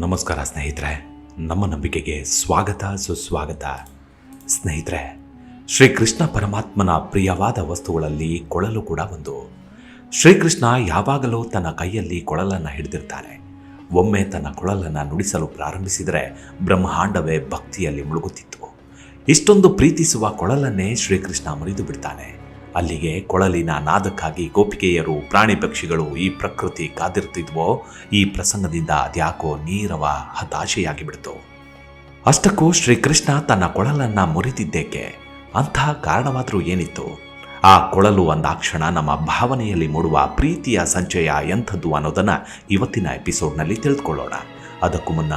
ನಮಸ್ಕಾರ ಸ್ನೇಹಿತರೆ, ನಮ್ಮ ನಂಬಿಕೆಗೆ ಸ್ವಾಗತ ಸುಸ್ವಾಗತ. ಸ್ನೇಹಿತರೆ, ಶ್ರೀಕೃಷ್ಣ ಪರಮಾತ್ಮನ ಪ್ರಿಯವಾದ ವಸ್ತುಗಳಲ್ಲಿ ಕೊಳಲು ಕೂಡ ಒಂದು. ಶ್ರೀಕೃಷ್ಣ ಯಾವಾಗಲೂ ತನ್ನ ಕೈಯಲ್ಲಿ ಕೊಳಲನ್ನು ಹಿಡಿದಿರ್ತಾನೆ. ಒಮ್ಮೆ ತನ್ನ ಕೊಳಲನ್ನು ನುಡಿಸಲು ಪ್ರಾರಂಭಿಸಿದರೆ ಬ್ರಹ್ಮಾಂಡವೇ ಭಕ್ತಿಯಲ್ಲಿ ಮುಳುಗುತ್ತಿತ್ತು. ಇಷ್ಟೊಂದು ಪ್ರೀತಿಸುವ ಕೊಳಲನ್ನೇ ಶ್ರೀಕೃಷ್ಣ ಮುರಿದು ಬಿಡ್ತಾನೆ. ಅಲ್ಲಿಗೆ ಕೊಳಲಿನ ನಾದಕ್ಕಾಗಿ ಗೋಪಿಕೆಯರು, ಪ್ರಾಣಿ ಪಕ್ಷಿಗಳು, ಈ ಪ್ರಕೃತಿ ಕಾದಿರ್ತಿದ್ವೋ. ಈ ಪ್ರಸಂಗದಿಂದ ಅದ್ಯಾಕೋ ನೀರವ ಹತಾಶೆಯಾಗಿ ಬಿಡ್ತು. ಅಷ್ಟಕ್ಕೂ ಶ್ರೀಕೃಷ್ಣ ತನ್ನ ಕೊಳಲನ್ನು ಮುರಿದಿದ್ದೇಕೆ? ಅಂತಹ ಕಾರಣವಾದರೂ ಏನಿತ್ತು? ಆ ಕೊಳಲು ಅಂದಾಕ್ಷಣ ನಮ್ಮ ಭಾವನೆಯಲ್ಲಿ ಮೂಡುವ ಪ್ರೀತಿಯ ಸಂಚಯ ಎಂಥದ್ದು ಅನ್ನೋದನ್ನು ಇವತ್ತಿನ ಎಪಿಸೋಡ್ನಲ್ಲಿ ತಿಳಿದುಕೊಳ್ಳೋಣ. ಅದಕ್ಕೂ ಮುನ್ನ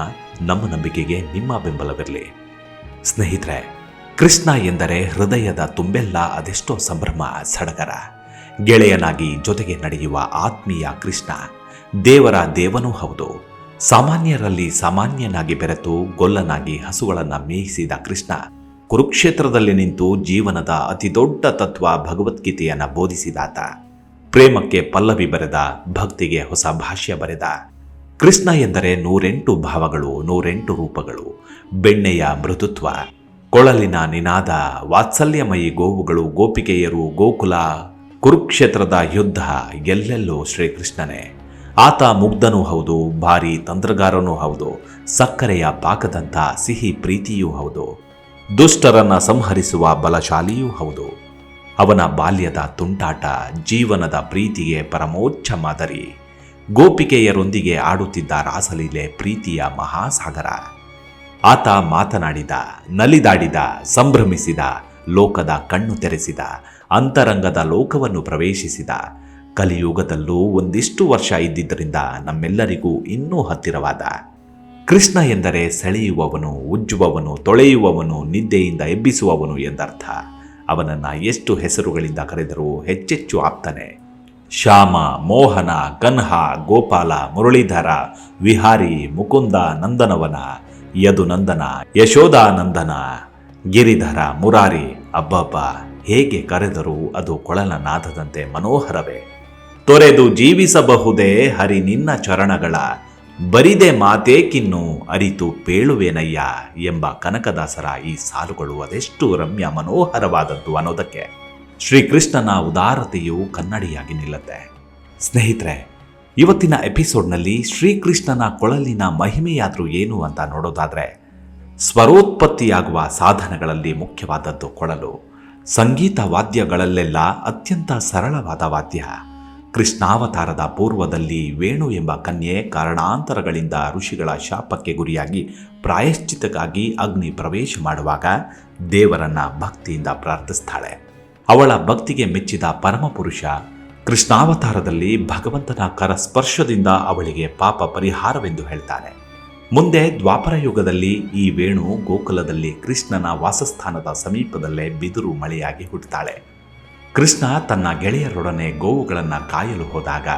ನಮ್ಮ ನಂಬಿಕೆಗೆ ನಿಮ್ಮ ಬೆಂಬಲವಿರಲಿ. ಸ್ನೇಹಿತರೆ, ಕೃಷ್ಣ ಎಂದರೆ ಹೃದಯದ ತುಂಬೆಲ್ಲ ಅದೆಷ್ಟೋ ಸಂಭ್ರಮ, ಸಡಗರ. ಗೆಳೆಯನಾಗಿ ಜೊತೆಗೆ ನಡೆಯುವ ಆತ್ಮೀಯ ಕೃಷ್ಣ ದೇವರ ದೇವನೂ ಹೌದು. ಸಾಮಾನ್ಯರಲ್ಲಿ ಸಾಮಾನ್ಯನಾಗಿ ಬೆರೆತು ಗೊಲ್ಲನಾಗಿ ಹಸುಗಳನ್ನು ಮೇಯಿಸಿದ ಕೃಷ್ಣ ಕುರುಕ್ಷೇತ್ರದಲ್ಲಿ ನಿಂತು ಜೀವನದ ಅತಿದೊಡ್ಡ ತತ್ವ ಭಗವದ್ಗೀತೆಯನ್ನು ಬೋಧಿಸಿದಾತ. ಪ್ರೇಮಕ್ಕೆ ಪಲ್ಲವಿ ಬರೆದ, ಭಕ್ತಿಗೆ ಹೊಸ ಭಾಷ್ಯ ಬರೆದ. ಕೃಷ್ಣ ಎಂದರೆ 108 ಭಾವಗಳು, 108 ರೂಪಗಳು, ಬೆಣ್ಣೆಯ ಮೃದುತ್ವ, ಕೊಳಲಿನ ನಿನಾದ, ವಾತ್ಸಲ್ಯಮಯಿ ಗೋವುಗಳು, ಗೋಪಿಕೆಯರು, ಗೋಕುಲ, ಕುರುಕ್ಷೇತ್ರದ ಯುದ್ಧ, ಎಲ್ಲೆಲ್ಲೂ ಶ್ರೀಕೃಷ್ಣನೇ. ಆತ ಮುಗ್ಧನೂ ಹೌದು, ಭಾರಿ ತಂತ್ರಗಾರನೂ ಹೌದು, ಸಕ್ಕರೆಯ ಪಾಕದಂಥ ಸಿಹಿ ಪ್ರೀತಿಯೂ ಹೌದು, ದುಷ್ಟರನ್ನ ಸಂಹರಿಸುವ ಬಲಶಾಲಿಯೂ ಹೌದು. ಅವನ ಬಾಲ್ಯದ ತುಂಟಾಟ ಜೀವನದ ಪ್ರೀತಿಗೆ ಪರಮೋಚ್ಚ ಮಾದರಿ. ಗೋಪಿಕೆಯರೊಂದಿಗೆ ಆಡುತ್ತಿದ್ದ ರಾಸಲೀಲೆ ಪ್ರೀತಿಯ ಮಹಾಸಾಗರ. ಆತ ಮಾತನಾಡಿದ, ನಲಿದಾಡಿದ, ಸಂಭ್ರಮಿಸಿದ, ಲೋಕದ ಕಣ್ಣು ತೆರೆಸಿದ, ಅಂತರಂಗದ ಲೋಕವನ್ನು ಪ್ರವೇಶಿಸಿದ. ಕಲಿಯುಗದಲ್ಲೂ ಒಂದಿಷ್ಟು ವರ್ಷ ಇದ್ದಿದ್ದರಿಂದ ನಮ್ಮೆಲ್ಲರಿಗೂ ಇನ್ನೂ ಹತ್ತಿರವಾದ. ಕೃಷ್ಣ ಎಂದರೆ ಸೆಳೆಯುವವನು, ಉಜ್ಜುವವನು, ತೊಳೆಯುವವನು, ನಿದ್ದೆಯಿಂದ ಎಬ್ಬಿಸುವವನು ಎಂದರ್ಥ. ಅವನನ್ನು ಎಷ್ಟು ಹೆಸರುಗಳಿಂದ ಕರೆದರೂ ಹೆಚ್ಚೆಚ್ಚು ಆಪ್ತನೆ. ಶ್ಯಾಮ, ಮೋಹನ, ಕನ್ಹ, ಗೋಪಾಲ, ಮುರಳೀಧರ, ವಿಹಾರಿ, ಮುಕುಂದ, ನಂದನವನ, ಯದುನಂದನ, ಯಶೋಧಾನಂದನ, ಗಿರಿಧರ, ಮುರಾರಿ. ಅಬ್ಬಬ್ಬ, ಹೇಗೆ ಕರೆದರೂ ಅದು ಕೊಳಲ ನಾದದಂತೆ ಮನೋಹರವೇ. ತೊರೆದು ಜೀವಿಸಬಹುದೇ ಹರಿ ನಿನ್ನ ಚರಣಗಳ, ಬರಿದೆ ಮಾತೇಕಿನ್ನು ಅರಿತು ಪೇಳುವೆನಯ್ಯ ಎಂಬ ಕನಕದಾಸರ ಈ ಸಾಲುಗಳು ಅದೆಷ್ಟು ರಮ್ಯ ಮನೋಹರವಾದದ್ದು ಅನ್ನೋದಕ್ಕೆ ಶ್ರೀಕೃಷ್ಣನ ಉದಾರತೆಯು ಕನ್ನಡಿಯಾಗಿ ನಿಲ್ಲುತ್ತೆ. ಸ್ನೇಹಿತರೆ, ಇವತ್ತಿನ ಎಪಿಸೋಡ್ನಲ್ಲಿ ಶ್ರೀಕೃಷ್ಣನ ಕೊಳಲಿನ ಮಹಿಮೆಯಾದರೂ ಏನು ಅಂತ ನೋಡೋದಾದರೆ, ಸ್ವರೋತ್ಪತ್ತಿಯಾಗುವ ಸಾಧನಗಳಲ್ಲಿ ಮುಖ್ಯವಾದದ್ದು ಕೊಳಲು. ಸಂಗೀತ ವಾದ್ಯಗಳಲ್ಲೆಲ್ಲ ಅತ್ಯಂತ ಸರಳವಾದ ವಾದ್ಯ. ಕೃಷ್ಣಾವತಾರದ ಪೂರ್ವದಲ್ಲಿ ವೇಣು ಎಂಬ ಕನ್ಯೆ ಕಾರಣಾಂತರಗಳಿಂದ ಋಷಿಗಳ ಶಾಪಕ್ಕೆ ಗುರಿಯಾಗಿ ಪ್ರಾಯಶ್ಚಿತಕ್ಕಾಗಿ ಅಗ್ನಿ ಪ್ರವೇಶ ಮಾಡುವಾಗ ದೇವರನ್ನ ಭಕ್ತಿಯಿಂದ ಪ್ರಾರ್ಥಿಸ್ತಾಳೆ. ಅವಳ ಭಕ್ತಿಗೆ ಮೆಚ್ಚಿದ ಪರಮಪುರುಷ ಕೃಷ್ಣಾವತಾರದಲ್ಲಿ ಭಗವಂತನ ಕರ ಸ್ಪರ್ಶದಿಂದ ಅವಳಿಗೆ ಪಾಪ ಪರಿಹಾರವೆಂದು ಹೇಳ್ತಾನೆ. ಮುಂದೆ ದ್ವಾಪರ ಯುಗದಲ್ಲಿ ಈ ವೇಣು ಗೋಕುಲದಲ್ಲಿ ಕೃಷ್ಣನ ವಾಸಸ್ಥಾನದ ಸಮೀಪದಲ್ಲೇ ಬಿದಿರು ಮಳೆಯಾಗಿ ಹುಟ್ಟುತ್ತಾಳೆ. ಕೃಷ್ಣ ತನ್ನ ಗೆಳೆಯರೊಡನೆ ಗೋವುಗಳನ್ನು ಕಾಯಲು ಹೋದಾಗ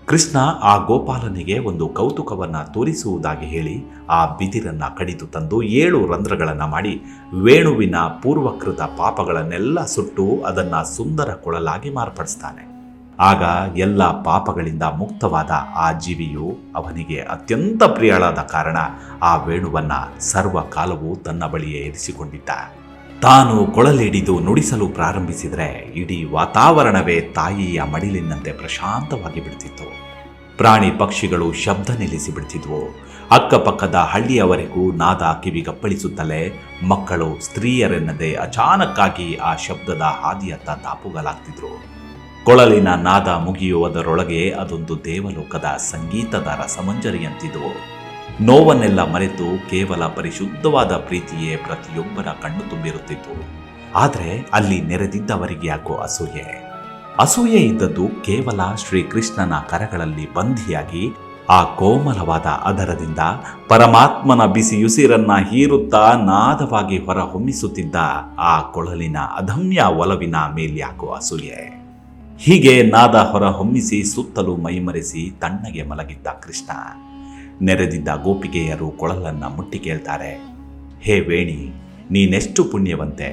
ಕೃಷ್ಣ ಆ ಗೋಪಾಲನಿಗೆ ಒಂದು ಕೌತುಕವನ್ನು ತೋರಿಸುವುದಾಗಿ ಹೇಳಿ ಆ ಬಿದಿರನ್ನು ಕಡಿದು ತಂದು 7 ರಂಧ್ರಗಳನ್ನು ಮಾಡಿ ವೇಣುವಿನ ಪೂರ್ವಕೃತ ಪಾಪಗಳನ್ನೆಲ್ಲ ಸುಟ್ಟು ಅದನ್ನು ಸುಂದರ ಕೊಳಲಾಗಿ ಮಾರ್ಪಡಿಸ್ತಾನೆ. ಆಗ ಎಲ್ಲ ಪಾಪಗಳಿಂದ ಮುಕ್ತವಾದ ಆ ಜೀವಿಯು ಅವನಿಗೆ ಅತ್ಯಂತ ಪ್ರಿಯಳಾದ ಕಾರಣ ಆ ವೇಣುವನ್ನು ಸರ್ವಕಾಲವೂ ತನ್ನ ಬಳಿಯೇ ಇರಿಸಿಕೊಂಡಿದ್ದ. ತಾನು ಕೊಳಲಿಡಿದು ನುಡಿಸಲು ಪ್ರಾರಂಭಿಸಿದರೆ ಇಡೀ ವಾತಾವರಣವೇ ತಾಯಿಯ ಮಡಿಲಿನಂತೆ ಪ್ರಶಾಂತವಾಗಿ ಬಿಡ್ತಿತ್ತು. ಪ್ರಾಣಿ ಪಕ್ಷಿಗಳು ಶಬ್ದ ನಿಲ್ಲಿಸಿ ಬಿಡ್ತಿದ್ವು. ಅಕ್ಕಪಕ್ಕದ ಹಳ್ಳಿಯವರೆಗೂ ನಾದ ಕಿವಿಗಪ್ಪಳಿಸುತ್ತಲೇ ಮಕ್ಕಳು, ಸ್ತ್ರೀಯರೆನ್ನದೇ ಅಚಾನಕ್ಕಾಗಿ ಆ ಶಬ್ದದ ಹಾದಿಯತ್ತ ದಾಪುಗಾಲಾಗ್ತಿದ್ರು. ಕೊಳಲಿನ ನಾದ ಮುಗಿಯುವುದರೊಳಗೆ ಅದೊಂದು ದೇವಲೋಕದ ಸಂಗೀತದ ರಸಮಂಜರಿಯಂತಿದ್ವು. ನೋವನ್ನೆಲ್ಲ ಮರೆತು ಕೇವಲ ಪರಿಶುದ್ಧವಾದ ಪ್ರೀತಿಯೇ ಪ್ರತಿಯೊಬ್ಬರ ಕಣ್ಣು ತುಂಬಿರುತ್ತಿತ್ತು. ಆದರೆ ಅಲ್ಲಿ ನೆರೆದಿದ್ದವರಿಗೆ ಯಾಕೋ ಅಸೂಯೆ ಇದ್ದದ್ದು ಕೇವಲ ಶ್ರೀಕೃಷ್ಣನ ಕರಗಳಲ್ಲಿ ಬಂಧಿಯಾಗಿ ಆ ಕೋಮಲವಾದ ಅದರದಿಂದ ಪರಮಾತ್ಮನ ಬಿಸಿಯುಸಿರನ್ನ ಹೀರುತ್ತಾ ನಾದವಾಗಿ ಹೊರಹೊಮ್ಮಿಸುತ್ತಿದ್ದ ಆ ಕೊಳಲಿನ ಅದಮ್ಯ ಒಲವಿನ ಮೇಲ್ಯಾಕೋ ಅಸೂಯೆ. ಹೀಗೆ ನಾದ ಹೊರಹೊಮ್ಮಿಸಿ ಸುತ್ತಲೂ ಮೈಮರೆಸಿ ತಣ್ಣಗೆ ಮಲಗಿದ್ದ ಕೃಷ್ಣ. ನೆರೆದಿದ್ದ ಗೋಪಿಕೆಯರು ಕೊಳಲನ್ನು ಮುಟ್ಟಿ ಕೇಳ್ತಾರೆ, ಹೇ ವೇಣಿ, ನೀನೆಷ್ಟು ಪುಣ್ಯವಂತೆ.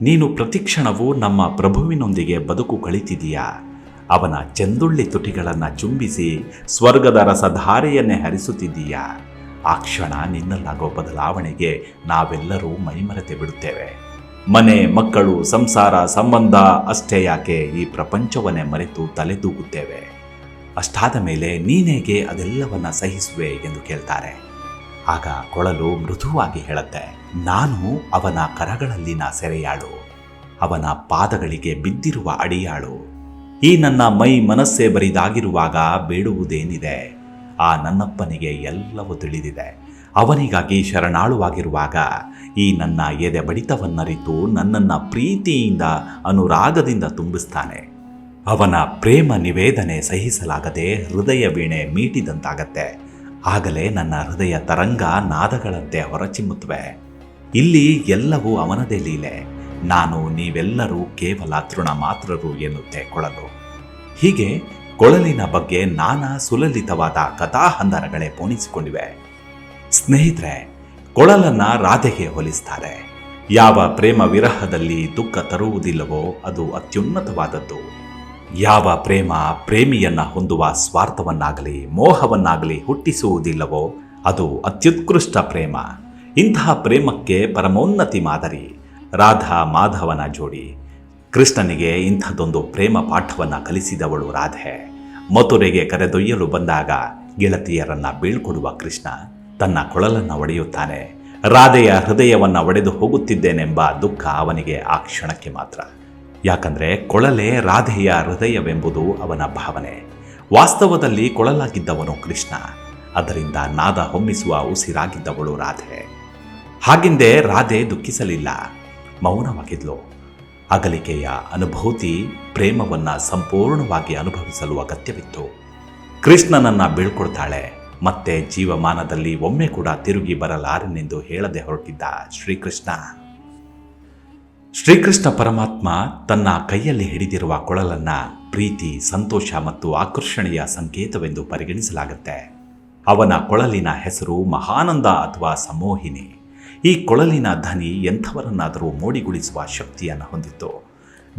ನೀನು ಪ್ರತಿಕ್ಷಣವೂ ನಮ್ಮ ಪ್ರಭುವಿನೊಂದಿಗೆ ಬದುಕು ಕಳಿತಿದೀಯಾ. ಅವನ ಚೆಂದುಳ್ಳಿ ತುಟಿಗಳನ್ನು ಚುಂಬಿಸಿ ಸ್ವರ್ಗದ ರಸಧಾರೆಯನ್ನೇ ಹರಿಸುತ್ತಿದ್ದೀಯಾ. ಆ ಕ್ಷಣ ನಿನ್ನಲ್ಲಾಗೋ ಬದಲಾವಣೆಗೆ ನಾವೆಲ್ಲರೂ ಮೈಮರೆತೆ ಬಿಡುತ್ತೇವೆ. ಮನೆ, ಮಕ್ಕಳು, ಸಂಸಾರ, ಸಂಬಂಧ ಅಷ್ಟೇ ಯಾಕೆ, ಈ ಪ್ರಪಂಚವನ್ನೇ ಮರೆತು ತಲೆದೂಗುತ್ತೇವೆ. ಅಷ್ಟಾದ ಮೇಲೆ ನೀನೇಗೆ ಅದೆಲ್ಲವನ್ನ ಸಹಿಸುವೆ ಎಂದು ಕೇಳ್ತಾರೆ. ಆಗ ಕೊಳಲು ಮೃದುವಾಗಿ ಹೇಳುತ್ತೆ, ನಾನು ಅವನ ಕರಗಳಲ್ಲಿನ ಸೆರೆಯಾಳು, ಅವನ ಪಾದಗಳಿಗೆ ಬಿದ್ದಿರುವ ಅಡಿಯಾಳು. ಈ ನನ್ನ ಮೈ ಮನಸ್ಸೇ ಬರಿದಾಗಿರುವಾಗ ಬೇಡುವುದೇನಿದೆ? ಆ ನನ್ನಪ್ಪನಿಗೆ ಎಲ್ಲವೂ ತಿಳಿದಿದೆ. ಅವನಿಗಾಗಿ ಶರಣಾಳುವಾಗಿರುವಾಗ ಈ ನನ್ನ ಎದೆ ಬಡಿತವನ್ನರಿತು ನನ್ನನ್ನು ಪ್ರೀತಿಯಿಂದ ಅನುರಾಗದಿಂದ ತುಂಬಿಸ್ತಾನೆ. ಅವನ ಪ್ರೇಮ ನಿವೇದನೆ ಸಹಿಸಲಾಗದೆ ಹೃದಯ ವೀಣೆ ಮೀಟಿದಂತಾಗತ್ತೆ. ಆಗಲೇ ನನ್ನ ಹೃದಯ ತರಂಗ ನಾದಗಳಂತೆ ಹೊರಚಿಮ್ಮುತ್ತವೆ. ಇಲ್ಲಿ ಎಲ್ಲವೂ ಅವನದೇ ಲೀಲೆ. ನಾನು, ನೀವೆಲ್ಲರೂ ಕೇವಲ ತೃಣ ಮಾತ್ರರು ಎನ್ನುತ್ತೆ ಕೊಳಲು. ಹೀಗೆ ಕೊಳಲಿನ ಬಗ್ಗೆ ನಾನಾ ಸುಲಲಿತವಾದ ಕಥಾಹಂದರಗಳೇ ಪೋಣಿಸಿಕೊಂಡಿವೆ. ಸ್ನೇಹಿತರೆ, ಕೊಳಲನ್ನ ರಾಧೆಗೆ ಹೋಲಿಸ್ತಾರೆ. ಯಾವ ಪ್ರೇಮ ವಿರಹದಲ್ಲಿ ದುಃಖ ತರುವುದಿಲ್ಲವೋ ಅದು ಅತ್ಯುನ್ನತವಾದದ್ದು. ಯಾವ ಪ್ರೇಮ ಪ್ರೇಮಿಯನ್ನ ಹೊಂದುವ ಸ್ವಾರ್ಥವನ್ನಾಗಲಿ ಮೋಹವನ್ನಾಗಲಿ ಹುಟ್ಟಿಸುವುದಿಲ್ಲವೋ ಅದು ಅತ್ಯುತ್ಕೃಷ್ಟ ಪ್ರೇಮ. ಇಂತಹ ಪ್ರೇಮಕ್ಕೆ ಪರಮೋನ್ನತಿ ಮಾದರಿ ರಾಧಾ ಮಾಧವನ ಜೋಡಿ. ಕೃಷ್ಣನಿಗೆ ಇಂಥದ್ದೊಂದು ಪ್ರೇಮ ಪಾಠವನ್ನು ಕಲಿಸಿದವಳು ರಾಧೆ. ಮಥುರೆಗೆ ಕರೆದೊಯ್ಯಲು ಬಂದಾಗ ಗೆಳತಿಯರನ್ನ ಬೀಳ್ಕೊಡುವ ಕೃಷ್ಣ ತನ್ನ ಕೊಳಲನ್ನು ಒಡೆಯುತ್ತಾನೆ. ರಾಧೆಯ ಹೃದಯವನ್ನು ಒಡೆದು ಹೋಗುತ್ತಿದ್ದೇನೆಂಬ ದುಃಖ ಅವನಿಗೆ ಆ ಕ್ಷಣಕ್ಕೆ ಮಾತ್ರ. ಯಾಕಂದ್ರೆ ಕೊಳಲೇ ರಾಧೆಯ ಹೃದಯವೆಂಬುದು ಅವನ ಭಾವನೆ. ವಾಸ್ತವದಲ್ಲಿ ಕೊಳಲಾಗಿದ್ದವನು ಕೃಷ್ಣ. ಅದರಿಂದ ನಾದ ಹೊಮ್ಮಿಸುವ ಉಸಿರಾಗಿದ್ದವಳು ರಾಧೆ. ಹಾಗೆಂದೇ ರಾಧೆ ದುಃಖಿಸಲಿಲ್ಲ, ಮೌನವಾಗಿದ್ಲು. ಅಗಲಿಕೆಯ ಅನುಭೂತಿ ಪ್ರೇಮವನ್ನ ಸಂಪೂರ್ಣವಾಗಿ ಅನುಭವಿಸಲು ಅಗತ್ಯವಿತ್ತು. ಕೃಷ್ಣನನ್ನ ಬೀಳ್ಕೊಡ್ತಾಳೆ. ಮತ್ತೆ ಜೀವಮಾನದಲ್ಲಿ ಒಮ್ಮೆ ಕೂಡ ತಿರುಗಿ ಬರಲಾರೆನೆಂದು ಹೇಳದೆ ಹೊರಟಿದ್ದ ಶ್ರೀಕೃಷ್ಣ ಪರಮಾತ್ಮ ತನ್ನ ಕೈಯಲ್ಲಿ ಹಿಡಿದಿರುವ ಕೊಳಲನ್ನ ಪ್ರೀತಿ, ಸಂತೋಷ ಮತ್ತು ಆಕರ್ಷಣೆಯ ಸಂಕೇತವೆಂದು ಪರಿಗಣಿಸಲಾಗುತ್ತೆ. ಅವನ ಕೊಳಲಿನ ಹೆಸರು ಮಹಾನಂದ ಅಥವಾ ಸಮೋಹಿನಿ. ಈ ಕೊಳಲಿನ ಧ್ವನಿ ಎಂಥವರನ್ನಾದರೂ ಮೋಡಿಗೊಳಿಸುವ ಶಕ್ತಿಯನ್ನು ಹೊಂದಿತ್ತು.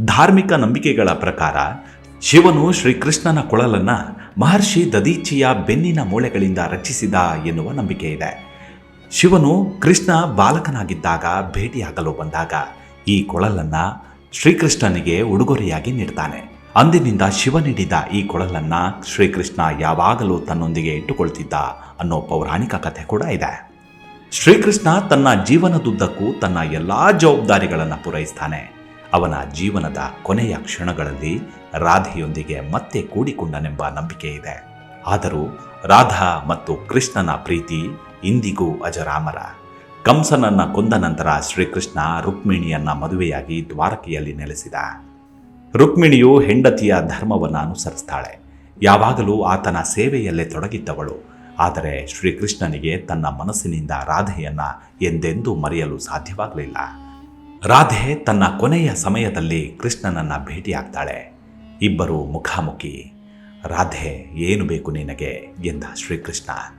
ಧಾರ್ಮಿಕ ನಂಬಿಕೆಗಳ ಪ್ರಕಾರ ಶಿವನು ಶ್ರೀಕೃಷ್ಣನ ಕೊಳಲನ್ನ ಮಹರ್ಷಿ ದದೀಚಿಯ ಬೆನ್ನಿನ ಮೂಳೆಗಳಿಂದ ರಚಿಸಿದ ಎನ್ನುವ ನಂಬಿಕೆ ಇದೆ. ಶಿವನು ಕೃಷ್ಣ ಬಾಲಕನಾಗಿದ್ದಾಗ ಭೇಟಿಯಾಗಲು ಬಂದಾಗ ಈ ಕೊಳಲನ್ನ ಶ್ರೀಕೃಷ್ಣನಿಗೆ ಉಡುಗೊರೆಯಾಗಿ ನೀಡ್ತಾನೆ. ಅಂದಿನಿಂದ ಶಿವ ನೀಡಿದ ಈ ಕೊಳಲನ್ನ ಶ್ರೀಕೃಷ್ಣ ಯಾವಾಗಲೂ ತನ್ನೊಂದಿಗೆ ಇಟ್ಟುಕೊಳ್ತಿದ್ದ ಅನ್ನೋ ಪೌರಾಣಿಕ ಕಥೆ ಕೂಡ ಇದೆ. ಶ್ರೀಕೃಷ್ಣ ತನ್ನ ಜೀವನದುದ್ದಕ್ಕೂ ತನ್ನ ಎಲ್ಲಾ ಜವಾಬ್ದಾರಿಗಳನ್ನು ಪೂರೈಸ್ತಾನೆ. ಅವನ ಜೀವನದ ಕೊನೆಯ ಕ್ಷಣಗಳಲ್ಲಿ ರಾಧೆಯೊಂದಿಗೆ ಮತ್ತೆ ಕೂಡಿಕೊಂಡನೆಂಬ ನಂಬಿಕೆ ಇದೆ. ಆದರೂ ರಾಧಾ ಮತ್ತು ಕೃಷ್ಣನ ಪ್ರೀತಿ ಇಂದಿಗೂ ಅಜರಾಮರ. ಕಂಸನನ್ನ ಕೊಂದ ನಂತರ ಶ್ರೀಕೃಷ್ಣ ರುಕ್ಮಿಣಿಯನ್ನ ಮದುವೆಯಾಗಿ ದ್ವಾರಕೆಯಲ್ಲಿ ನೆಲೆಸಿದ. ರುಕ್ಮಿಣಿಯು ಹೆಂಡತಿಯ ಧರ್ಮವನ್ನು ಅನುಸರಿಸ್ತಾಳೆ. ಯಾವಾಗಲೂ ಆತನ ಸೇವೆಯಲ್ಲೇ ತೊಡಗಿದ್ದವಳು. ಆದರೆ ಶ್ರೀಕೃಷ್ಣನಿಗೆ ತನ್ನ ಮನಸ್ಸಿನಿಂದ ರಾಧೆಯನ್ನ ಎಂದೆಂದೂ ಮರೆಯಲು ಸಾಧ್ಯವಾಗಲಿಲ್ಲ. ರಾಧೆ ತನ್ನ ಕೊನೆಯ ಸಮಯದಲ್ಲಿ ಕೃಷ್ಣನನ್ನ ಭೇಟಿಯಾಗ್ತಾಳೆ. ಇಬ್ಬರು ಮುಖಾಮುಖಿ. ರಾಧೆ, ಏನು ಬೇಕು ನಿನಗೆ ಎಂದ ಶ್ರೀಕೃಷ್ಣ.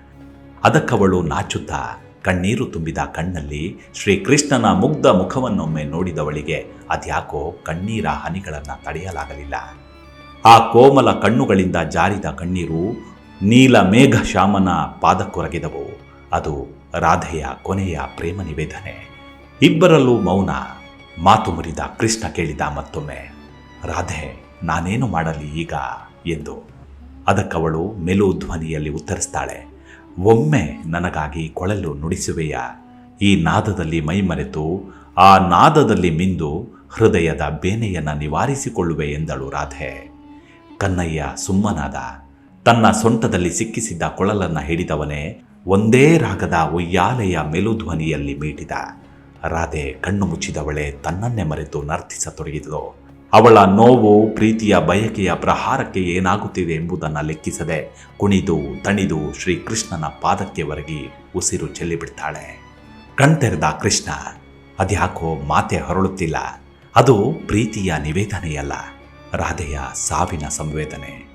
ಅದಕ್ಕವಳು ನಾಚುತ್ತಾ ಕಣ್ಣೀರು ತುಂಬಿದ ಕಣ್ಣಲ್ಲಿ ಶ್ರೀಕೃಷ್ಣನ ಮುಗ್ಧ ಮುಖವನ್ನೊಮ್ಮೆ ನೋಡಿದವಳಿಗೆ ಅದ್ಯಾಕೋ ಕಣ್ಣೀರ ಹನಿಗಳನ್ನು ತಡೆಯಲಾಗಲಿಲ್ಲ. ಆ ಕೋಮಲ ಕಣ್ಣುಗಳಿಂದ ಜಾರಿದ ಕಣ್ಣೀರು ನೀಲ ಮೇಘ ಶ್ಯಾಮನ ಪಾದಕ್ಕೊರಗಿದವು. ಅದು ರಾಧೆಯ ಕೊನೆಯ ಪ್ರೇಮ ನಿವೇದನೆ. ಇಬ್ಬರಲ್ಲೂ ಮೌನ. ಮಾತು ಮುರಿದ ಕೃಷ್ಣ ಕೇಳಿದ ಮತ್ತೊಮ್ಮೆ, ರಾಧೆ, ನಾನೇನು ಮಾಡಲಿ ಈಗ ಎಂದು. ಅದಕ್ಕವಳು ಮೆಲು ಧ್ವನಿಯಲ್ಲಿ ಉತ್ತರಿಸ್ತಾಳೆ, ಒಮ್ಮೆ ನನಗಾಗಿ ಕೊಳಲು ನುಡಿಸುವೆಯಾ? ಈ ನಾದದಲ್ಲಿ ಮೈಮರೆತು ಆ ನಾದದಲ್ಲಿ ಮಿಂದು ಹೃದಯದ ಬೇನೆಯನ್ನು ನಿವಾರಿಸಿಕೊಳ್ಳುವೆ ಎಂದಳು ರಾಧೆ. ಕನ್ನಯ್ಯ ಸುಮ್ಮನಾದ. ತನ್ನ ಸೊಂಟದಲ್ಲಿ ಸಿಕ್ಕಿಸಿದ್ದ ಕೊಳಲನ್ನು ಹಿಡಿದವನೇ ಒಂದೇ ರಾಗದ ಉಯ್ಯಾಲೆಯ ಮೆಲುಧ್ವನಿಯಲ್ಲಿ ಮೀಟಿದ. ರಾಧೆ ಕಣ್ಣು ಮುಚ್ಚಿದವಳೆ ತನ್ನನ್ನೇ ಮರೆತು ನರ್ತಿಸತೊಡಗಿದಳು. ಅವಳ ನೋವು, ಪ್ರೀತಿಯ ಬಯಕೆಯ ಪ್ರಹಾರಕ್ಕೆ ಏನಾಗುತ್ತಿದೆ ಎಂಬುದನ್ನು ಲೆಕ್ಕಿಸದೆ ಕುಣಿದು ತಣಿದು ಶ್ರೀಕೃಷ್ಣನ ಪಾದಕ್ಕೆ ಒರಗಿ ಉಸಿರು ಚೆಲ್ಲಿಬಿಡ್ತಾಳೆ. ಕಣ್ತೆರೆದ ಕೃಷ್ಣ. ಅದ್ಯಾಕೋ ಮಾತೆ ಹೊರಳುತ್ತಿಲ್ಲ. ಅದು ಪ್ರೀತಿಯ ನಿವೇದನೆಯಲ್ಲ, ರಾಧೆಯ ಸಾವಿನ ಸಂವೇದನೆ.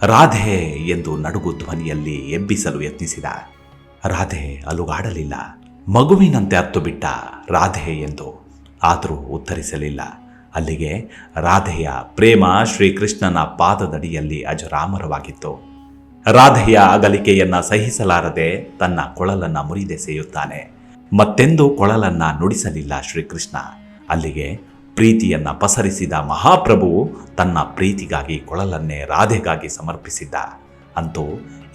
ರಾಧೆ ಎಂದು ನಡುಗು ಧ್ವನಿಯಲ್ಲಿ ಎಬ್ಬಿಸಲು ಯತ್ನಿಸಿದ. ರಾಧೆ ಅಲುಗಾಡಲಿಲ್ಲ. ಮಗುವಿನಂತೆ ಅತ್ತು ಬಿಟ್ಟ ರಾಧೆ ಎಂದು. ಆದರೂ ಉತ್ತರಿಸಲಿಲ್ಲ. ಅಲ್ಲಿಗೆ ರಾಧೆಯ ಪ್ರೇಮ ಶ್ರೀಕೃಷ್ಣನ ಪಾದದಡಿಯಲ್ಲಿ ಅಜರಾಮರವಾಗಿತ್ತು. ರಾಧೆಯ ಅಗಲಿಕೆಯನ್ನ ಸಹಿಸಲಾರದೆ ತನ್ನ ಕೊಳಲನ್ನ ಮುರಿದೆಸೆಯುತ್ತಾನೆ. ಮತ್ತೆಂದೂ ಕೊಳಲನ್ನ ನುಡಿಸಲಿಲ್ಲ ಶ್ರೀಕೃಷ್ಣ. ಅಲ್ಲಿಗೆ ಪ್ರೀತಿಯನ್ನ ಪಸರಿಸಿದ ಮಹಾಪ್ರಭು ತನ್ನ ಪ್ರೀತಿಗಾಗಿ ಕೊಳಲನ್ನೇ ರಾಧೆಗಾಗಿ ಸಮರ್ಪಿಸಿದ್ದ. ಅಂತೂ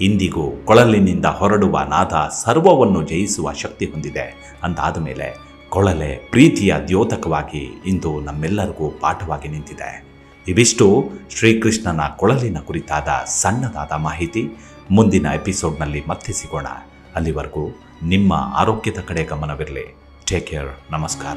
ಇಂದಿಗೂ ಕೊಳಲಿನಿಂದ ಹೊರಡುವ ನಾದ ಸರ್ವವನ್ನು ಜಯಿಸುವ ಶಕ್ತಿ ಹೊಂದಿದೆ. ಅಂತಾದ ಮೇಲೆ ಕೊಳಲೆ ಪ್ರೀತಿಯ ದ್ಯೋತಕವಾಗಿ ಇಂದು ನಮ್ಮೆಲ್ಲರಿಗೂ ಪಾಠವಾಗಿ ನಿಂತಿದೆ. ಇವಿಷ್ಟು ಶ್ರೀಕೃಷ್ಣನ ಕೊಳಲಿನ ಕುರಿತಾದ ಸಣ್ಣದಾದ ಮಾಹಿತಿ. ಮುಂದಿನ ಎಪಿಸೋಡ್ನಲ್ಲಿ ಮತ್ತೆ ಸಿಗೋಣ. ಅಲ್ಲಿವರೆಗೂ ನಿಮ್ಮ ಆರೋಗ್ಯದ ಕಡೆ ಗಮನವಿರಲಿ. Take care. ನಮಸ್ಕಾರ.